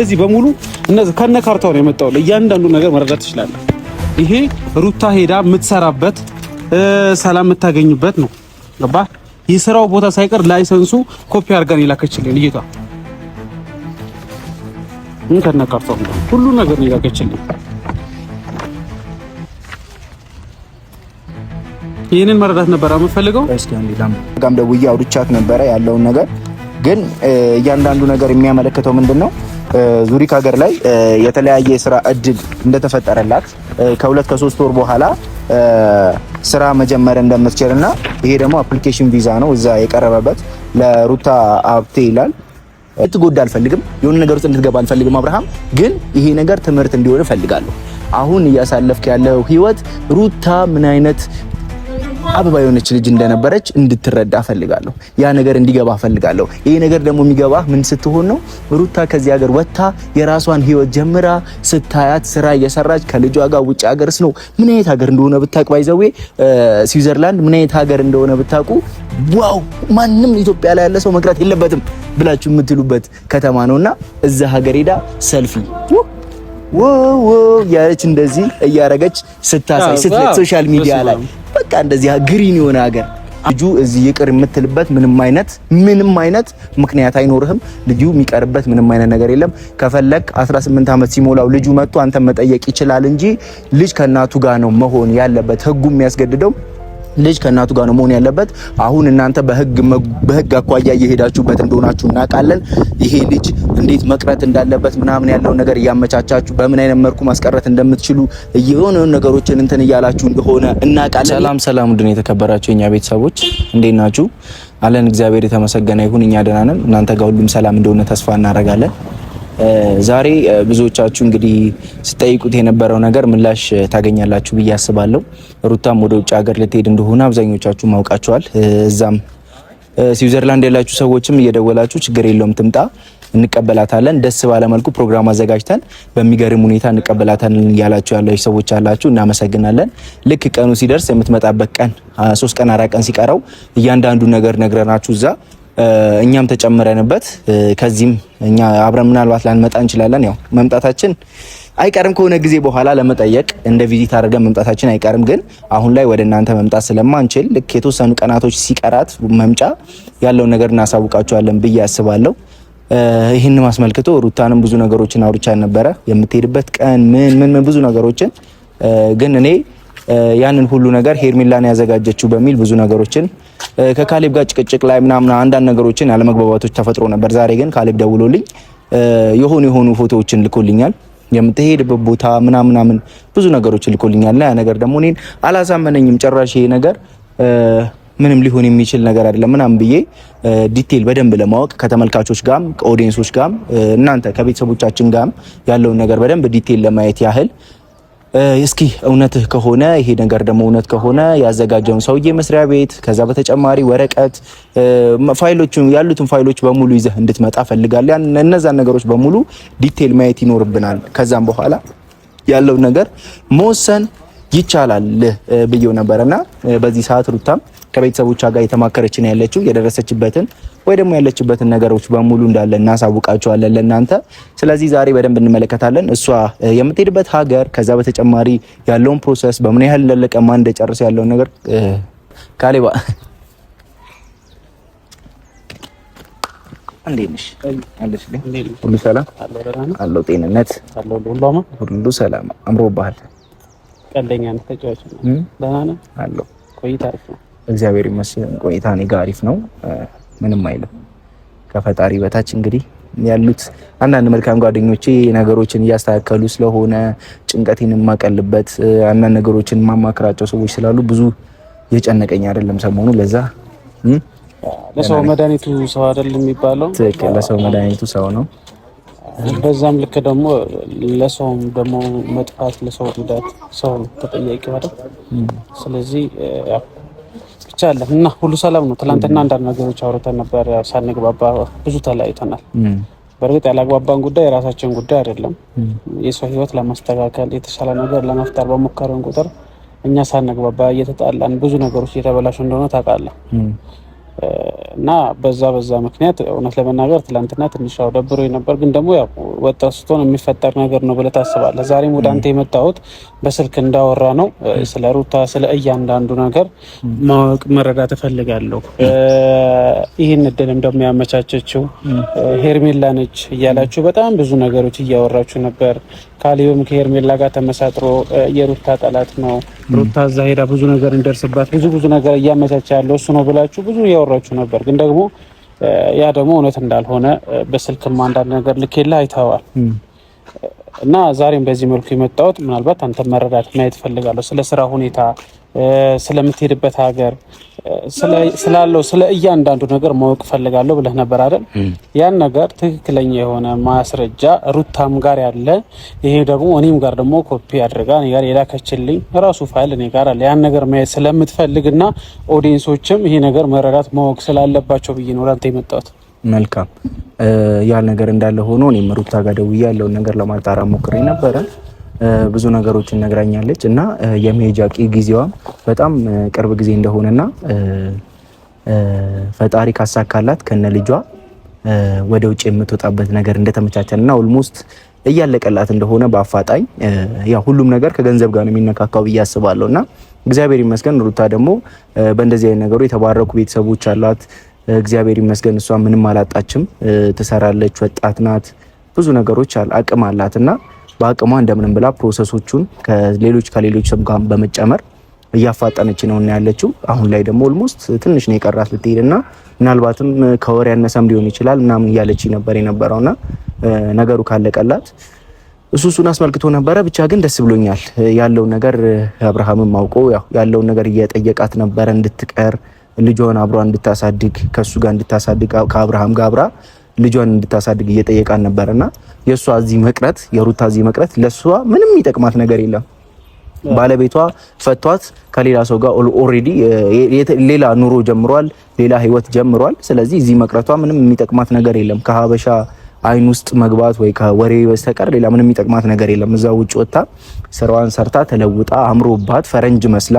እዚህ በሙሉ እነዚህ ከነ ካርታው ነው የመጣው። ለእያንዳንዱ ነገር መረዳት ትችላለህ። ይሄ ሩታ ሄዳ የምትሰራበት ሰላም የምታገኝበት ነው። ገባ? የስራው ቦታ ሳይቀር ላይሰንሱ ኮፒ አድርጋን የላከችልኝ ልጅቷ። ከነ ካርታው ሁሉ ነገር ነው የላከችልኝ። ይሄንን መረዳት ነበር የምፈልገው። እስኪ አንዴ ጋም ደውዬ አውርቻት ነበረ ያለውን ነገር ግን እያንዳንዱ ነገር የሚያመለክተው ምንድነው ዙሪክ ሀገር ላይ የተለያየ ስራ እድል እንደተፈጠረላት ከ2 ከ3 ወር በኋላ ስራ መጀመር እንደምትችልና ይሄ ደግሞ አፕሊኬሽን ቪዛ ነው እዛ የቀረበበት ለሩታ አብቴ ይላል። እትጎዳ አልፈልግም፣ የሆነ ነገር ውስጥ እንድትገባ አልፈልግም አብርሃም፣ ግን ይሄ ነገር ትምህርት እንዲሆን እፈልጋለሁ። አሁን እያሳለፍክ ያለው ህይወት ሩታ ምን አይነት አበባ የሆነች ልጅ እንደነበረች እንድትረዳ ፈልጋለሁ። ያ ነገር እንዲገባ ፈልጋለሁ። ይሄ ነገር ደግሞ የሚገባ ምን ስትሆን ነው? ሩታ ከዚህ ሀገር ወጥታ የራሷን ህይወት ጀምራ ስታያት ስራ እየሰራች ከልጇ ጋር ውጭ ሀገርስ ነው ምን አይነት ሀገር እንደሆነ ብታውቅ፣ ባይዘዌ ስዊዘርላንድ ምን አይነት ሀገር እንደሆነ ብታውቁ፣ ዋው ማንም ኢትዮጵያ ላይ ያለ ሰው መቅረት የለበትም ብላችሁ የምትሉበት ከተማ ነውና እዛ ሀገር ሄዳ ሰልፊ ዋው ያለች እንደዚህ እያረገች ስታሳይ ስትለቅ ሶሻል ሚዲያ ላይ በቃ እንደዚህ ግሪን የሆነ ሀገር ልጁ እዚህ ይቅር የምትልበት ምንም አይነት ምክንያት አይኖርህም። ልጁ የሚቀርበት ምንም አይነት ነገር የለም። ከፈለክ 18 ዓመት ሲሞላው ልጁ መጥቶ አንተ መጠየቅ ይችላል እንጂ ልጅ ከእናቱ ጋር ነው መሆን ያለበት። ህጉ የሚያስገድደው ልጅ ከእናቱ ጋር ነው መሆን ያለበት። አሁን እናንተ በህግ አኳያ እየሄዳችሁበት እንደሆናችሁ እናውቃለን። ይሄ ልጅ እንዴት መቅረት እንዳለበት ምናምን ያለው ነገር እያመቻቻችሁ በምን አይነት መልኩ ማስቀረት እንደምትችሉ የሆነ ነገሮችን እንትን እያላችሁ እንደሆነ እናውቃለን። ሰላም ድን የተከበራችሁ የኛ ቤተሰቦች እንዴት ናችሁ? አለን እግዚአብሔር የተመሰገነ ይሁን፣ እኛ ደህና ነን። እናንተ ጋር ሁሉም ሰላም እንደሆነ ተስፋ እናደርጋለን። ዛሬ ብዙዎቻችሁ እንግዲህ ስጠይቁት የነበረው ነገር ምላሽ ታገኛላችሁ ብዬ አስባለሁ። ሩታም ወደ ውጭ ሀገር ልትሄድ እንደሆነ አብዛኞቻችሁ ማውቃችኋል። እዛም ስዊዘርላንድ ያላችሁ ሰዎችም እየደወላችሁ ችግር የለውም ትምጣ እንቀበላታለን፣ ደስ ባለ መልኩ ፕሮግራም አዘጋጅተን በሚገርም ሁኔታ እንቀበላታለን እያላችሁ ያላችሁ ሰዎች አላችሁ። እናመሰግናለን። ልክ ቀኑ ሲደርስ የምትመጣበት ቀን 3 ቀን 4 ቀን ሲቀረው እያንዳንዱ ነገር ነግረናችሁ እዛ እኛም ተጨምረንበት ከዚህም እኛ አብረን ምናልባት ላንመጣ እንችላለን። ያው መምጣታችን አይቀርም ከሆነ ጊዜ በኋላ ለመጠየቅ እንደ ቪዚት አድርገን መምጣታችን አይቀርም። ግን አሁን ላይ ወደ እናንተ መምጣት ስለማንችል ልክ የተወሰኑ ቀናቶች ሲቀራት መምጫ ያለውን ነገር እናሳውቃችኋለን ብዬ አስባለሁ። ይህን ማስመልክቶ ሩታንም ብዙ ነገሮችን አውርቻን ነበረ፣ የምትሄድበት ቀን ምን ብዙ ነገሮችን ግን እኔ ያንን ሁሉ ነገር ሄርሜላን ያዘጋጀችው በሚል ብዙ ነገሮችን ከካሌብ ጋር ጭቅጭቅ ላይ ምናምን አንዳንድ ነገሮችን ያለመግባባቶች ተፈጥሮ ነበር። ዛሬ ግን ካሌብ ደውሎልኝ የሆኑ ፎቶዎችን ልኮልኛል፣ የምትሄድበት ቦታ ምናምን ብዙ ነገሮችን ልኮልኛል። ያ ነገር ደግሞ እኔን አላሳመነኝም ጭራሽ። ይሄ ነገር ምንም ሊሆን የሚችል ነገር አይደለም ምናምን ብዬ ዲቴል በደንብ ለማወቅ ከተመልካቾች ጋርም ከኦዲየንሶች ጋርም እናንተ ከቤተሰቦቻችን ጋርም ያለውን ነገር በደንብ ዲቴል ለማየት ያህል እስኪ እውነትህ ከሆነ ይሄ ነገር ደግሞ እውነት ከሆነ ያዘጋጀውን ሰውዬ መስሪያ ቤት ከዛ በተጨማሪ ወረቀት ፋይሎቹን ያሉትን ፋይሎች በሙሉ ይዘህ እንድትመጣ ፈልጋለሁ። እነዛን ነገሮች በሙሉ ዲቴል ማየት ይኖርብናል። ከዛም በኋላ ያለው ነገር መወሰን ይቻላል ብዬው ነበርና በዚህ ሰዓት ሩታም ከቤተሰቦቿ ጋር የተማከረችን ያለችው የደረሰችበትን ወይ ደግሞ ያለችበትን ነገሮች በሙሉ እንዳለ እናሳውቃቸዋለን ለእናንተ። ስለዚህ ዛሬ በደንብ እንመለከታለን እሷ የምትሄድበት ሀገር፣ ከዛ በተጨማሪ ያለውን ፕሮሰስ በምን ያህል እንደለቀ ማን እንደጨረሰ ያለውን ነገር ካሌባ እንዴት ነሽ? አለሽልኝ? ሁሉ ሰላም አለው? ጤንነት ሁሉ ሰላም አምሮብሃል? ቀለኛ ነው ተጫዋች ነው። ደህና ነህ? አለው። ቆይታ አሪፍ ነው እግዚአብሔር ይመስገን። ቆይታ እኔ ጋር አሪፍ ነው፣ ምንም አይልም ከፈጣሪ በታች። እንግዲህ ያሉት አንዳንድ መልካም ጓደኞቼ ነገሮችን እያስተካከሉ ስለሆነ ጭንቀቴን የማቀልበት አንዳንድ ነገሮችን ማማክራቸው ሰዎች ስላሉ ብዙ የጨነቀኝ አይደለም ሰሞኑ። ለዛ ለሰው መድኃኒቱ ሰው አይደለም የሚባለው። ትክክል፣ ለሰው መድኃኒቱ ሰው ነው። በዛም ልክ ደግሞ ለሰውም ደግሞ መጥፋት ለሰው ጉዳት ሰው ተጠያቂ አይደል? ስለዚህ ብቻ አለ እና ሁሉ ሰላም ነው። ትናንትና አንዳንድ ነገሮች አውርተን ነበር፣ ሳንግባባ ብዙ ተለያይተናል። በእርግጥ ያላግባባን ጉዳይ የራሳችን ጉዳይ አይደለም። የሰው ህይወት ለማስተካከል የተሻለ ነገር ለመፍጠር በሞከረን ቁጥር እኛ ሳንግባባ እየተጣላን ብዙ ነገሮች እየተበላሹ እንደሆነ ታውቃለህ። እና በዛ ምክንያት እውነት ለመናገር ትላንትና ትንሽ ደብሮኝ ነበር። ግን ደግሞ ያው ወጣት ስትሆን የሚፈጠር ነገር ነው ብለህ ታስባለህ። ዛሬም ወደ አንተ የመጣሁት በስልክ እንዳወራ ነው ስለ ሩታ ስለ እያንዳንዱ ነገር ማወቅ መረዳት እፈልጋለሁ። ይህን እድልም ደግሞ ያመቻቸችው ሄርሜላ ነች እያላችሁ በጣም ብዙ ነገሮች እያወራችሁ ነበር። ካሊዮም ከሄርሜላ ጋር ተመሳጥሮ የሩታ ጠላት ነው፣ ሩታ እዛ ሄዳ ብዙ ነገር እንደርስባት ብዙ ነገር እያመቻቸ ያለው እሱ ነው ብላችሁ ብዙ እያወራችሁ ነበር። ግን ደግሞ ያ ደግሞ እውነት እንዳልሆነ በስልክም አንዳንድ ነገር ልኬልህ አይተዋል። እና ዛሬም በዚህ መልኩ የመጣሁት ምናልባት አንተ መረዳት ማየት ፈልጋለሁ። ስለ ስራ ሁኔታ፣ ስለምትሄድበት ሀገር፣ ስላለው ስለ እያንዳንዱ ነገር ማወቅ ፈልጋለሁ ብለህ ነበር አይደል? ያን ነገር ትክክለኛ የሆነ ማስረጃ ሩታም ጋር ያለ፣ ይሄ ደግሞ እኔም ጋር ደግሞ ኮፒ አድርጋ እኔ ጋር የላከችልኝ ራሱ ፋይል እኔ ጋር አለ። ያን ነገር ማየት ስለምትፈልግና ኦዲየንሶችም ይሄ ነገር መረዳት ማወቅ ስላለባቸው ብዬ ነው ወዳንተ የመጣሁት። መልካም። ያ ነገር እንዳለ ሆኖ እኔም ሩታ ጋር ደውዬ ያለውን ነገር ለማጣራት ሞክሬ ነበረ። ብዙ ነገሮችን ነግራኛለች እና የመሄጃ ጊዜዋም በጣም ቅርብ ጊዜ እንደሆነና ፈጣሪ ካሳካላት ከነ ልጇ ወደ ውጭ የምትወጣበት ነገር እንደተመቻቸና ኦልሞስት እያለቀላት እንደሆነ በአፋጣኝ ያ ሁሉም ነገር ከገንዘብ ጋር ነው የሚነካካው ብዬ አስባለሁና እግዚአብሔር ይመስገን ሩታ ደግሞ በእንደዚህ አይነት ነገሩ የተባረኩ ቤተሰቦች አሏት። እግዚአብሔር ይመስገን እሷ ምንም አላጣችም። ትሰራለች፣ ወጣት ናት፣ ብዙ ነገሮች አቅም አላትና በአቅሟ እንደምንም ብላ ፕሮሰሶቹን ከሌሎች ሰብ ጋር በመጨመር እያፋጠነች ነው ያለችው። አሁን ላይ ደግሞ ኦልሞስት ትንሽ ነው የቀራት ልትሄድና ምናልባትም ከወር ያነሰም ሊሆን ይችላል ምናምን እያለች ነበር የነበረውና ነገሩ ካለቀላት እሱን አስመልክቶ ነበረ። ብቻ ግን ደስ ብሎኛል ያለው ነገር። አብርሃምም አውቆ ያለው ነገር እየጠየቃት ነበረ እንድትቀር ልጇን አብሯ እንድታሳድግ ከሱ ጋር እንድታሳድግ ከአብርሃም ጋር አብራ ልጇን እንድታሳድግ እየጠየቃን ነበርና የሷ እዚህ መቅረት የሩታ እዚህ መቅረት ለሷ ምንም ይጠቅማት ነገር የለም። ባለቤቷ ፈቷት ከሌላ ሰው ጋር ኦልሬዲ ሌላ ኑሮ ጀምሯል፣ ሌላ ህይወት ጀምሯል። ስለዚህ እዚህ መቅረቷ ምንም የሚጠቅማት ነገር የለም። ከሀበሻ አይን ውስጥ መግባት ወይ ከወሬ በስተቀር ሌላ ምንም የሚጠቅማት ነገር የለም። እዛው ውጭ ወጣ ስራዋን ሰርታ ተለውጣ አምሮባት ፈረንጅ መስላ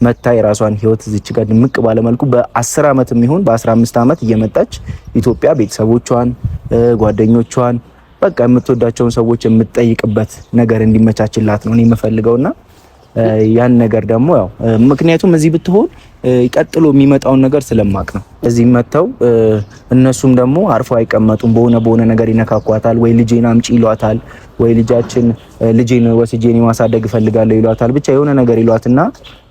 መታ የራሷን ህይወት እዚች ጋር ድምቅ ባለመልኩ በ10 አመትም ይሁን በ15 አመት እየመጣች ኢትዮጵያ ቤተሰቦቿን፣ ጓደኞቿን በቃ የምትወዳቸውን ሰዎች የምትጠይቅበት ነገር እንዲመቻችላት ነው እኔ የምፈልገውና ያን ነገር ደግሞ ያው ምክንያቱም እዚህ ብትሆን ቀጥሎ የሚመጣውን ነገር ስለማቅ ነው። እዚህ መተው እነሱም ደግሞ አርፎ አይቀመጡም። በሆነ ነገር ይነካኳታል። ወይ ልጄን አምጪ ይሏታል፣ ወይ ልጄን ወስጄን ማሳደግ እፈልጋለሁ ይሏታል። ብቻ የሆነ ነገር ይሏትና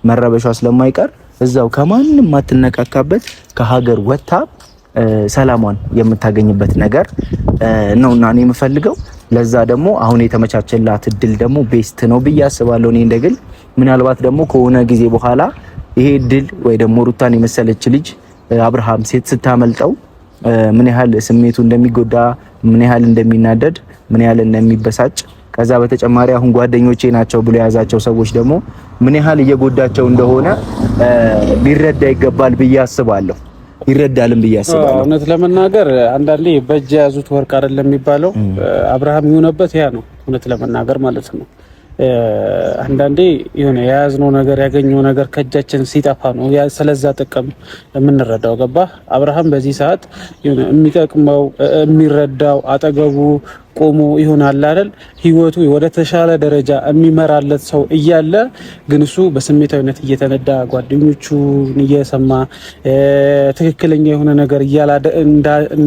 መረበሿ ስለማይቀር እዛው ከማንም ማትነካካበት ከሀገር ወጣ ሰላሟን የምታገኝበት ነገር ነውና እኔ የምፈልገው። ለዛ ደግሞ አሁን የተመቻቸላት እድል ደግሞ ቤስት ነው ብዬ አስባለሁ እኔ እንደግል። ምናልባት ደግሞ ከሆነ ጊዜ በኋላ ይሄ እድል ወይ ደግሞ ሩታን የመሰለች ልጅ አብርሃም ሴት ስታመልጠው ምን ያህል ስሜቱ እንደሚጎዳ፣ ምን ያህል እንደሚናደድ፣ ምን ያህል እንደሚበሳጭ ከዛ በተጨማሪ አሁን ጓደኞቼ ናቸው ብሎ የያዛቸው ሰዎች ደግሞ ምን ያህል እየጎዳቸው እንደሆነ ሊረዳ ይገባል ብዬ አስባለሁ። ይረዳልም ብዬ አስባለሁ። እውነት ለመናገር አንዳንዴ በእጅ ያዙት ወርቅ አይደለም የሚባለው። አብርሃም የሆነበት ያ ነው እውነት ለመናገር ማለት ነው። አንዳንዴ የሆነ የያዝነው ነገር ያገኘው ነገር ከእጃችን ሲጠፋ ነው ስለዛ ጥቅም የምንረዳው። ገባ? አብርሃም በዚህ ሰዓት የሆነ የሚጠቅመው የሚረዳው አጠገቡ ቆሞ ይሆናል አይደል? ህይወቱ ወደ ተሻለ ደረጃ የሚመራለት ሰው እያለ ግን እሱ በስሜታዊነት እየተነዳ ጓደኞቹን እየሰማ ትክክለኛ የሆነ ነገር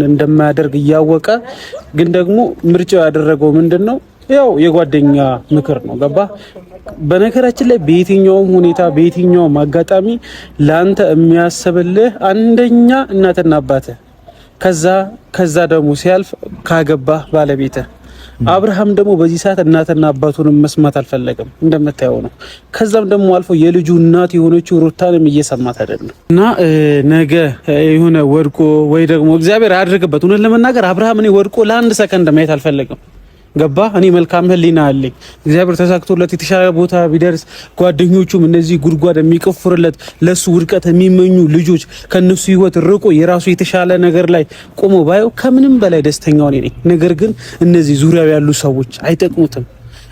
እንደማያደርግ እያወቀ ግን ደግሞ ምርጫው ያደረገው ምንድነው? ያው የጓደኛ ምክር ነው። ገባ? በነገራችን ላይ በየትኛውም ሁኔታ በየትኛውም አጋጣሚ ላንተ የሚያስብልህ አንደኛ እናትና አባትህ፣ ከዛ ደግሞ ሲያልፍ ካገባ ባለቤትህ። አብርሃም ደግሞ በዚህ ሰዓት እናትና አባቱን መስማት አልፈለገም እንደምታየው ነው። ከዛም ደግሞ አልፎ የልጁ እናት የሆነችው ሩታንም እየሰማት አይደለም። እና ነገ የሆነ ወድቆ ወይ ደግሞ እግዚአብሔር ያድርግበት። እውነት ለመናገር አብርሃም እኔ ወድቆ ለአንድ ሰከንድ ማየት አልፈለገም። ገባ? እኔ መልካም ህሊና አለኝ። እግዚአብሔር ተሳክቶለት የተሻለ ቦታ ቢደርስ ጓደኞቹም እነዚህ ጉድጓድ የሚቆፍርለት ለሱ ውድቀት የሚመኙ ልጆች ከነሱ ህይወት ርቆ የራሱ የተሻለ ነገር ላይ ቆሞ ባየው ከምንም በላይ ደስተኛው ነኝ። ነገር ግን እነዚህ ዙሪያው ያሉ ሰዎች አይጠቅሙትም።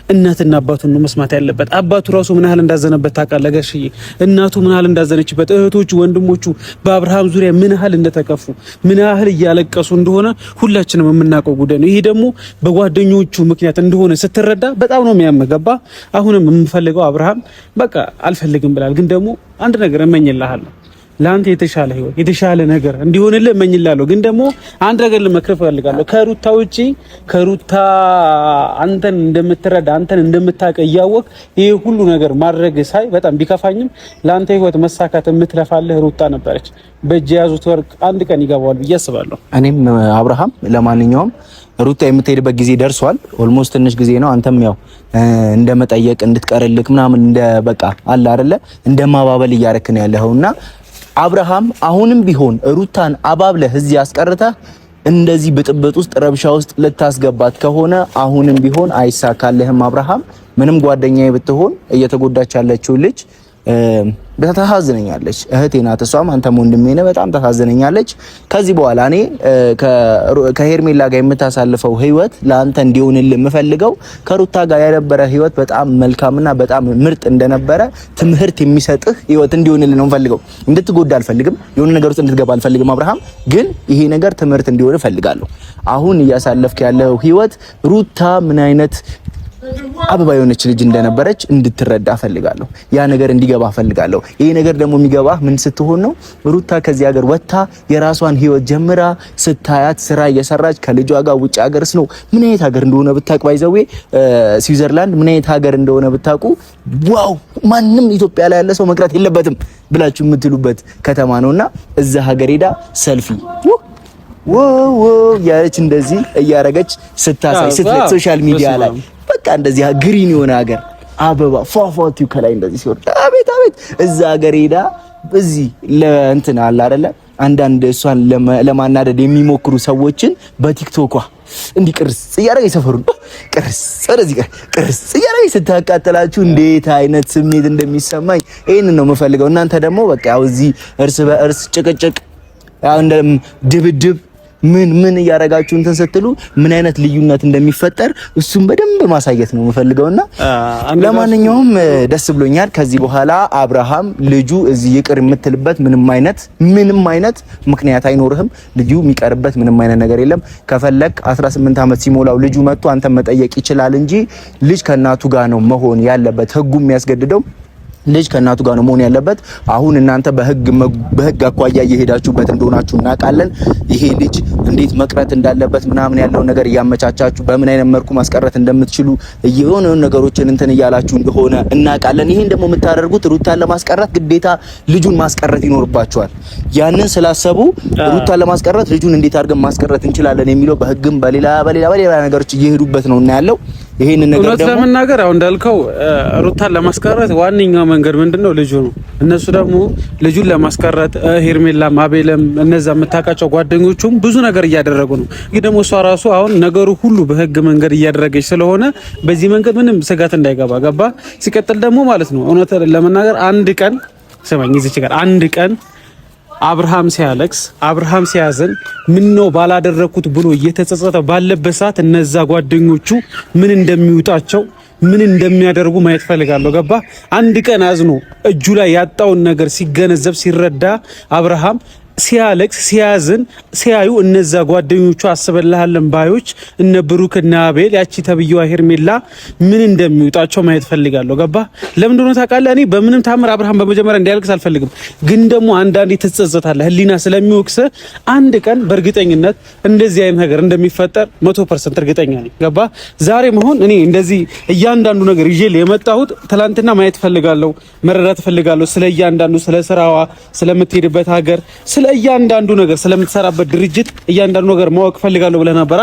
እናትና አባቱን ነው መስማት ያለበት። አባቱ ራሱ ምን ያህል እንዳዘነበት ታውቃለህ ጋሽዬ? እናቱ ምን ያህል እንዳዘነችበት፣ እህቶቹ ወንድሞቹ በአብርሃም ዙሪያ ምን ያህል እንደተከፉ ምን ያህል እያለቀሱ እንደሆነ ሁላችንም የምናውቀው ጉዳይ ነው። ይሄ ደግሞ በጓደኞቹ ምክንያት እንደሆነ ስትረዳ በጣም ነው የሚያመገባ። አሁንም የምፈልገው አብርሃም በቃ አልፈልግም ብላል፣ ግን ደግሞ አንድ ነገር እመኝልሃለሁ ለአንተ የተሻለ ህይወት የተሻለ ነገር እንዲሆንልህ እመኝልሃለሁ። ግን ደግሞ አንድ ነገር ልመክርህ እፈልጋለሁ። ከሩታ ውጪ ከሩታ አንተን እንደምትረዳ አንተን እንደምታውቅ እያወቅህ ይሄ ሁሉ ነገር ማድረግ ሳይ በጣም ቢከፋኝም ለአንተ ህይወት መሳካት የምትለፋልህ ሩታ ነበረች። በእጅ የያዙት ወርቅ አንድ ቀን ይገባዋል ብዬ አስባለሁ። እኔም አብርሃም ለማንኛውም ሩታ የምትሄድበት ጊዜ ደርሷል። ኦልሞስት ትንሽ ጊዜ ነው። አንተም ያው እንደመጠየቅ እንድትቀርልክ ምናምን እንደ በቃ አለ አይደለ እንደማባበል እያረክ ነው ያለኸውና አብርሃም አሁንም ቢሆን ሩታን አባብለህ እዚህ አስቀርተህ እንደዚህ ብጥብጥ ውስጥ ረብሻ ውስጥ ልታስገባት ከሆነ አሁንም ቢሆን አይሳካልህም። አብርሃም ምንም ጓደኛዬ ብትሆን እየተጎዳች ያለችው ልጅ ታሳዝነኛለች። እህቴ ናት እሷም፣ አንተም ወንድሜ ነህ። በጣም ታሳዝነኛለች። ከዚህ በኋላ እኔ ከሄርሜላ ጋር የምታሳልፈው ህይወት ለአንተ እንዲሆንልህ የምፈልገው ከሩታ ጋር የነበረ ህይወት በጣም መልካምና በጣም ምርጥ እንደነበረ ትምህርት የሚሰጥህ ህይወት እንዲሆንልህ ነው የምፈልገው። እንድትጎዳ አልፈልግም። የሆነ ነገር ውስጥ እንድትገባ አልፈልግም። አብርሃም ግን ይሄ ነገር ትምህርት እንዲሆን እፈልጋለሁ። አሁን እያሳለፍክ ያለው ህይወት ሩታ ምን አይነት አበባ የሆነች ልጅ እንደነበረች እንድትረዳ ፈልጋለሁ። ያ ነገር እንዲገባ ፈልጋለሁ። ይሄ ነገር ደግሞ የሚገባህ ምን ስትሆን ነው? ሩታ ከዚህ ሀገር ወጥታ የራሷን ህይወት ጀምራ ስታያት ስራ እየሰራች ከልጇ ጋር ውጭ ሀገርስ ነው ምን አይነት ሀገር እንደሆነ ብታውቅ፣ ባይዘዌ ስዊዘርላንድ ምን አይነት ሀገር እንደሆነ ብታውቁ፣ ዋው ማንም ኢትዮጵያ ላይ ያለ ሰው መቅረት የለበትም ብላችሁ የምትሉበት ከተማ ነውና እዛ ሀገር ሄዳ ሰልፊ ወው ያለች እንደዚህ እያረገች ስታሳይ ስትለቅ ሶሻል ሚዲያ ላይ በቃ እንደዚህ ግሪን የሆነ ሀገር አበባ ፏፏቲው ከላይ እንደዚህ ሲወርድ አቤት አቤት እዛ ሀገር ሄዳ እዚህ ለእንትን አለ አይደለ አንዳንድ እሷን ለማናደድ የሚሞክሩ ሰዎችን በቲክቶኳ እንዲህ ቅርጽ እያደረገች ሰፈሩን ቅርጽ ወደዚህ ቅርጽ እያደረገች ስታቃጥላችሁ እንዴት አይነት ስሜት እንደሚሰማኝ ይሄንን ነው የምፈልገው። እናንተ ደግሞ በቃ ያው እዚህ እርስ በእርስ ጭቅጭቅ ያው እንደ ድብድብ ምን እያረጋችሁ እንትን ስትሉ ምን አይነት ልዩነት እንደሚፈጠር እሱም በደንብ ማሳየት ነው የምፈልገውና ለማንኛውም ደስ ብሎኛል። ከዚህ በኋላ አብርሃም ልጁ እዚህ ይቅር የምትልበት ምንም አይነት ምክንያት አይኖርህም። ልጁ የሚቀርበት ምንም አይነት ነገር የለም። ከፈለክ 18 ዓመት ሲሞላው ልጁ መጥቶ አንተ መጠየቅ ይችላል እንጂ ልጅ ከእናቱ ጋር ነው መሆን ያለበት። ህጉ የሚያስገድደው ልጅ ከእናቱ ጋር ነው መሆን ያለበት። አሁን እናንተ በህግ አኳያ እየሄዳችሁበት እንደሆናችሁ እናውቃለን። ይሄ ልጅ እንዴት መቅረት እንዳለበት ምናምን ያለው ነገር እያመቻቻችሁ በምን አይነት መልኩ ማስቀረት እንደምትችሉ የሆነ ነገሮችን እንትን እያላችሁ እንደሆነ እናውቃለን። ይሄን ደግሞ የምታደርጉት ሩታን ለማስቀረት ግዴታ ልጁን ማስቀረት ይኖርባችኋል። ያንን ስላሰቡ ሩታን ለማስቀረት ልጁን እንዴት አድርገን ማስቀረት እንችላለን የሚለው በህግም በሌላ ነገሮች እየሄዱበት ነው እና ያለው ይሄን ነገር ደግሞ ለመናገር አሁን እንዳልከው ሩታን ለማስቀረት ዋነኛው መንገድ ምንድነው? ልጁ ነው። እነሱ ደግሞ ልጁን ለማስቀረት ሄርሜላ ማቤለም እነዛ የምታውቃቸው ጓደኞቹም ብዙ ነገር እያደረጉ ነው። ግን ደግሞ እሷ ራሱ አሁን ነገሩ ሁሉ በህግ መንገድ እያደረገች ስለሆነ በዚህ መንገድ ምንም ስጋት እንዳይገባ ገባ። ሲቀጥል ደግሞ ማለት ነው እውነት ለመናገር አንድ ቀን ሰማኝ እዚህ ጋር አንድ ቀን አብርሃም ሲያለቅስ አብርሃም ሲያዘን ምን ነው ባላደረኩት ብሎ እየተጸጸተ ባለበት ሰዓት እነዛ ጓደኞቹ ምን እንደሚውጣቸው ምን እንደሚያደርጉ ማየት ፈልጋለሁ። ገባ አንድ ቀን አዝኖ እጁ ላይ ያጣውን ነገር ሲገነዘብ ሲረዳ አብርሃም ሲያለቅስ ሲያዝን ሲያዩ እነዛ ጓደኞቹ አስበልሃለን ባዮች እነ ብሩክ እና አቤል ያቺ ተብየዋ ሄርሜላ ምን እንደሚውጣቸው ማየት ፈልጋለሁ። ገባ ለምን እንደሆነ ታውቃለህ? እኔ በምንም ታምር አብርሃም በመጀመሪያ እንዲያለቅስ አልፈልግም። ግን ደግሞ አንዳንዴ ትጸጸታለህ። ህሊና ስለሚወቅስ አንድ ቀን በእርግጠኝነት እንደዚህ አይነት ነገር እንደሚፈጠር 100% እርግጠኛ ነኝ። ገባ ዛሬ መሆን እኔ እንደዚህ እያንዳንዱ ነገር ይዤ የመጣሁት ትላንትና ማየት ፈልጋለሁ፣ መረዳት ፈልጋለሁ። ስለ እያንዳንዱ ስለ ስራዋ ስለምትሄድበት ሀገር እያንዳንዱ ነገር ስለምትሰራበት ድርጅት እያንዳንዱ ነገር ማወቅ ፈልጋለሁ ብለህ ነበር።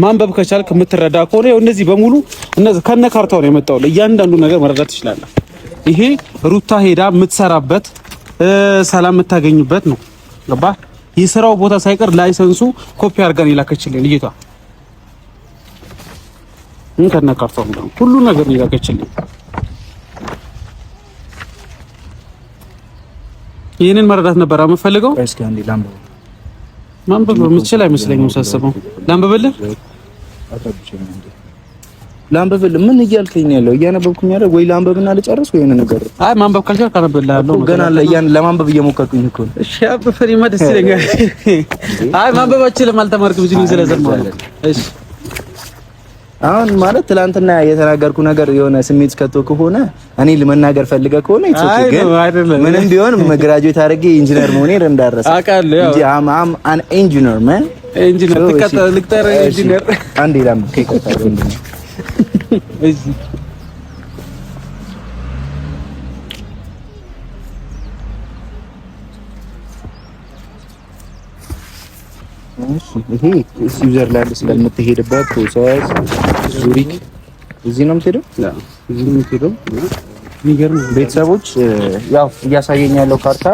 ማንበብ ከቻልክ የምትረዳ ከሆነ ያው እነዚህ በሙሉ እነዚህ ከነ ካርታው ነው የመጣው። እያንዳንዱ ነገር መረዳት ትችላለህ። ይሄ ሩታ ሄዳ የምትሰራበት ሰላም የምታገኝበት ነው። ገባ የስራው ቦታ ሳይቀር ላይሰንሱ ኮፒ አድርገን ይላከችልኝ ልጅቷ። ከነ ካርታው ነው ሁሉ ነገር ይላከችልኝ። ይሄንን መረዳት ነበር የምፈልገው። እስኪ አንዴ ላምበው ማንበብ የምትችል አይመስለኝም ሳስበው። ላምበብልህ ላንበብል ምን እያልከኝ ያለው? እያነበብኩኝ አይደል ወይ? ላንበብና ልጨርስ ወይ ነገር? አይ ማንበብ ካልቻልክ አነብልሃለሁ። ገና ለማንበብ እየሞከርኩኝ እኮ ነው። እሺ አብፈሪማ ደስ ይለኛል። አይ ማንበብ አልችልም አልተማርኩም ብዙ ጊዜ ስለዘማሁ። እሺ አሁን ማለት ትላንትና የተናገርኩ ነገር የሆነ ስሜት ከቶ ከሆነ እኔ ለመናገር ፈልገ ከሆነ ምንም ቢሆን ግራጁዌት አድርጌ ኢንጂነር መሆኔን እንዳረሳ አውቃለሁ። እንጂ አም አን ኢንጂነር ማን ኢንጂነር ልቅጠር ኢንጂነር አንዴ ላም ከይቆጣው እንዴ እሺ ይሄ ስዊዘርላንድ ስለምትሄድበት ፕሮሰስ ዙሪክ እዚህ ነው የምትሄደው? እዚህ ነው የምትሄደው። የሚገርም ቤተሰቦች ያው እያሳየኝ ያለው ካርታ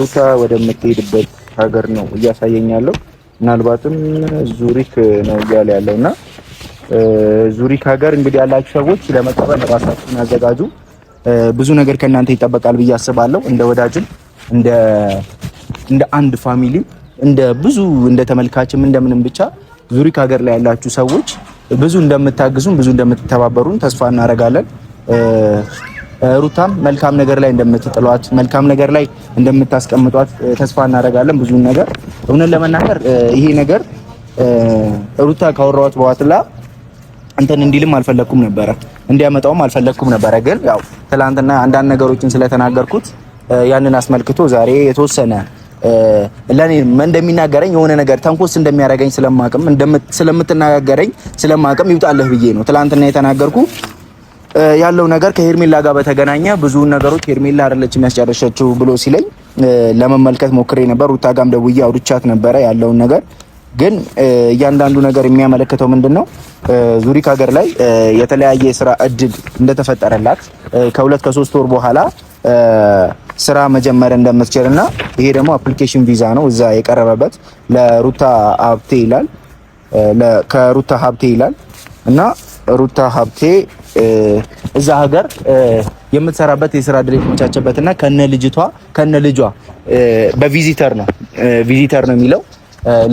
ሩታ ወደምትሄድበት ሀገር ነው እያሳየኝ ያለው። ምናልባትም ዙሪክ ነው እያለ ያለውና ዙሪክ ሀገር እንግዲህ ያላችሁ ሰዎች ለመቀበል ራሳችሁን አዘጋጁ። ብዙ ነገር ከእናንተ ይጠበቃል ብዬ አስባለሁ። እንደ ወዳጅም እንደ አንድ ፋሚሊ እንደ ብዙ እንደ ተመልካችም እንደምንም ብቻ ዙሪክ ሀገር ላይ ያላችሁ ሰዎች ብዙ እንደምታግዙን ብዙ እንደምትተባበሩን ተስፋ እናደርጋለን። ሩታም መልካም ነገር ላይ እንደምትጥሏት መልካም ነገር ላይ እንደምታስቀምጧት ተስፋ እናደርጋለን። ብዙ ነገር እውነት ለመናገር ይሄ ነገር ሩታ ካወራኋት በኋላ እንትን እንዲልም አልፈለኩም ነበረ እንዲያመጣውም አልፈለኩም ነበረ። ግን ያው ትላንትና አንዳንድ ነገሮችን ስለተናገርኩት ያንን አስመልክቶ ዛሬ የተወሰነ ለኔ እንደሚናገረኝ የሆነ ነገር ተንኮስ እንደሚያደርገኝ ስለማቅም ስለምትናገረኝ ስለማቅም ይውጣልህ ብዬ ነው ትላንትና የተናገርኩ። ያለው ነገር ከሄርሜላ ጋር በተገናኘ ብዙ ነገሮች ሄርሜላ አይደለች የሚያስጨርሸችው ብሎ ሲለኝ ለመመልከት ሞክሬ ነበር። ሩታ ጋም ደውዬ አውርቻት ነበረ ያለውን ነገር። ግን እያንዳንዱ ነገር የሚያመለክተው ምንድነው ዙሪክ ሀገር ላይ የተለያየ ስራ እድል እንደተፈጠረላት ከ2 ከ3 ወር በኋላ ስራ መጀመር እንደምትችልና ይሄ ደግሞ አፕሊኬሽን ቪዛ ነው እዛ የቀረበበት ለሩታ ሀብቴ ይላል ከሩታ ሀብቴ ይላል እና ሩታ ሀብቴ እዛ ሀገር የምትሰራበት የስራ እድል የተመቻቸበትና ከነ ልጇ በቪዚተር ነው የሚለው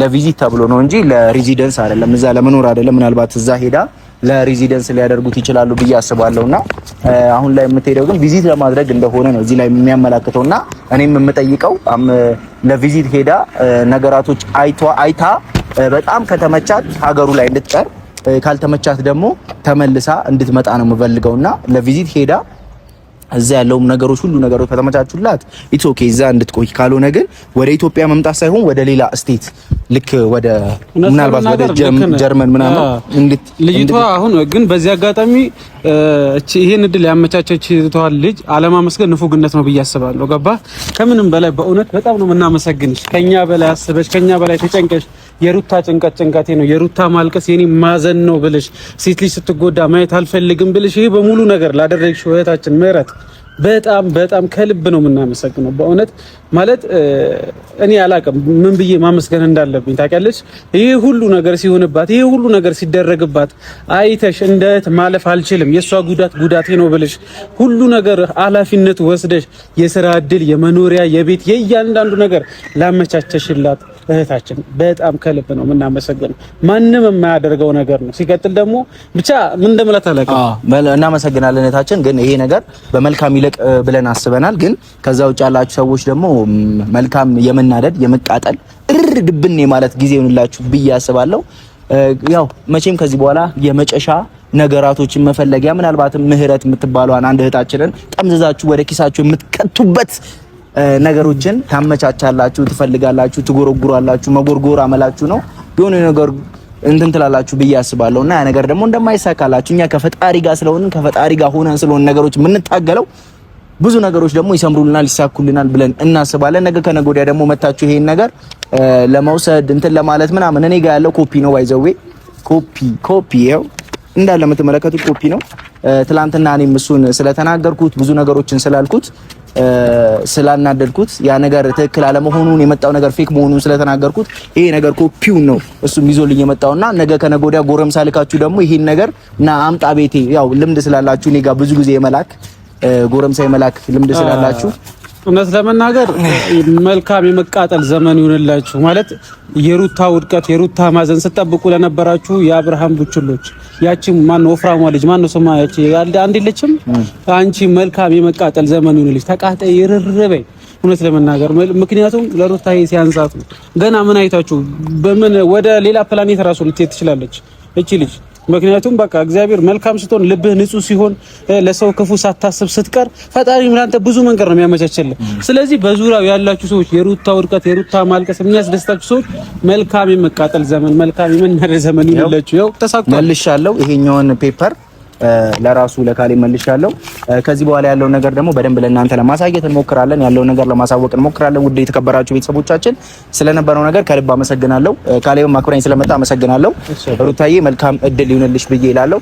ለቪዚት ተብሎ ነው እንጂ ለሬዚደንስ አይደለም። እዛ ለመኖር አይደለም። ምናልባት እዛ ሄዳ ለሬዚደንስ ሊያደርጉት ይችላሉ ብዬ አስባለሁና አሁን ላይ የምትሄደው ግን ቪዚት ለማድረግ እንደሆነ ነው እዚህ ላይ የሚያመላክተውና እኔም የምጠይቀው ለቪዚት ሄዳ ነገራቶች አይታ በጣም ከተመቻት ሀገሩ ላይ እንድትቀር ካልተመቻት ደግሞ ተመልሳ እንድትመጣ ነው የምፈልገውና ለቪዚት ሄዳ እዛ ያለው ነገሮች ሁሉ ነገሮች ከተመቻቹላት ኢትስ ኦኬ እዛ እንድትቆይ፣ ካልሆነ ግን ወደ ኢትዮጵያ መምጣት ሳይሆን ወደ ሌላ ስቴት ልክ ወደ ምናልባት ወደ ጀርመን ምናምን ልጅቷ አሁን ግን በዚህ አጋጣሚ ይሄን እድል ያመቻቸችው ልጅ አለማመስገን ንፉግነት ነው ብዬ አስባለሁ። ገባ? ከምንም በላይ በእውነት በጣም ነው የምናመሰግንሽ። ከኛ በላይ አስበሽ ከኛ በላይ ተጨንቀሽ የሩታ ጭንቀቴ ነው የሩታ ማልቀስ የኔ ማዘን ነው ብለሽ ሴት ልጅ ስትጎዳ ማየት አልፈልግም ብለሽ ይሄ በሙሉ ነገር ላደረግሽው እህታችን ምህረት በጣም ከልብ ነው የምናመሰግነው። በእውነት ማለት እኔ አላቅም ምን ብዬ ማመስገን እንዳለብኝ ታውቂያለሽ። ይሄ ሁሉ ነገር ሲሆንባት ይሄ ሁሉ ነገር ሲደረግባት አይተሽ እንደት ማለፍ አልችልም የሷ ጉዳቴ ነው ብለሽ ሁሉ ነገር ኃላፊነት ወስደሽ የሥራ እድል የመኖሪያ የቤት የእያንዳንዱ ነገር ላመቻቸሽላት እህታችን በጣም ከልብ ነው የምናመሰግነው። ማንም የማያደርገው ነገር ነው። ሲቀጥል ደግሞ ብቻ ምን እንደምላት አላውቅም። እናመሰግናለን እህታችን። ግን ይሄ ነገር በመልካም ይለቅ ብለን አስበናል። ግን ከዛ ውጭ ያላችሁ ሰዎች ደግሞ መልካም የመናደድ የመቃጠል ድብን ማለት ጊዜ ይሁንላችሁ ብዬ አስባለሁ። ያው መቼም ከዚህ በኋላ የመጨሻ ነገራቶችን መፈለጊያ ምናልባትም ምህረት የምትባለዋን አንድ እህታችንን ጠምዝዛችሁ ወደ ኪሳችሁ የምትከቱበት ነገሮችን ታመቻቻላችሁ፣ ትፈልጋላችሁ፣ ትጎረጉራላችሁ። መጎርጎር አመላችሁ ነው። የሆነ ነገር እንትን ትላላችሁ ብዬ አስባለሁ እና ያ ነገር ደግሞ እንደማይሳካላችሁ እኛ ከፈጣሪ ጋር ስለሆንን ከፈጣሪ ጋር ሆነን ስለሆነ ነገሮች የምንታገለው ብዙ ነገሮች ደግሞ ይሰምሩልናል ይሳኩልናል ብለን እናስባለን። ነገ ከነገ ወዲያ ደግሞ መታችሁ ይሄን ነገር ለመውሰድ እንትን ለማለት ምናምን እኔ ጋር ያለው ኮፒ ነው ባይዘዌ ኮፒ ይኸው እንዳለ የምትመለከቱት ኮፒ ነው። ትላንትና እኔም እሱን ስለተናገርኩት ብዙ ነገሮችን ስላልኩት ስላናደድኩት ያ ነገር ትክክል አለመሆኑን የመጣው ነገር ፌክ መሆኑን ስለተናገርኩት ይሄ ነገር ኮፒው ነው እሱም ይዞልኝ የመጣውና ነገ ከነገ ወዲያ ጎረምሳ ልካችሁ ደግሞ ይሄን ነገር እና አምጣ ቤቴ ያው ልምድ ስላላችሁ እኔ ጋር ብዙ ጊዜ የመላክ ጎረምሳ የመላክ ልምድ ስላላችሁ እውነት ለመናገር መልካም የመቃጠል ዘመን ይሁንላችሁ። ማለት የሩታ ውድቀት የሩታ ማዘን ስጠብቁ ለነበራችሁ የአብርሃም ቡችሎች ያቺ ማነው ወፍራሟ ልጅ ማነው ስማ ያቺ አንድ ልጅም አንቺ መልካም የመቃጠል ዘመን ይሁንልሽ። ተቃጠይ ይርርበይ እውነት ለመናገር ምክንያቱም ለሩታዬ ሲያንሳት ነው። ገና ምን አይታችሁ በምን ወደ ሌላ ፕላኔት ራሱ ልትሄድ ትችላለች እቺ ልጅ። ምክንያቱም በቃ እግዚአብሔር መልካም ስትሆን ልብህ ንጹህ ሲሆን ለሰው ክፉ ሳታስብ ስትቀር ፈጣሪ ምናንተ ብዙ መንገድ ነው የሚያመቻችልህ። ስለዚህ በዙሪያው ያላችሁ ሰዎች የሩታ ውድቀት የሩታ ማልቀስ የሚያስደስታችሁ ሰዎች መልካም የመቃጠል ዘመን መልካም የመናደድ ዘመን ይሁንላችሁ። ያው ተሳክቷል። መልሻለሁ። ይሄኛውን ፔፐር ለራሱ ለካሌ መልሻለሁ። ከዚህ በኋላ ያለው ነገር ደግሞ በደንብ ለእናንተ ለማሳየት እንሞክራለን። ያለው ነገር ለማሳወቅ እንሞክራለን። ውድ የተከበራችሁ ቤተሰቦቻችን ስለነበረው ነገር ከልብ አመሰግናለሁ። ካሌም አክብረኝ ስለመጣ አመሰግናለሁ። ሩታዬ መልካም እድል ይሁንልሽ ብዬ እላለሁ።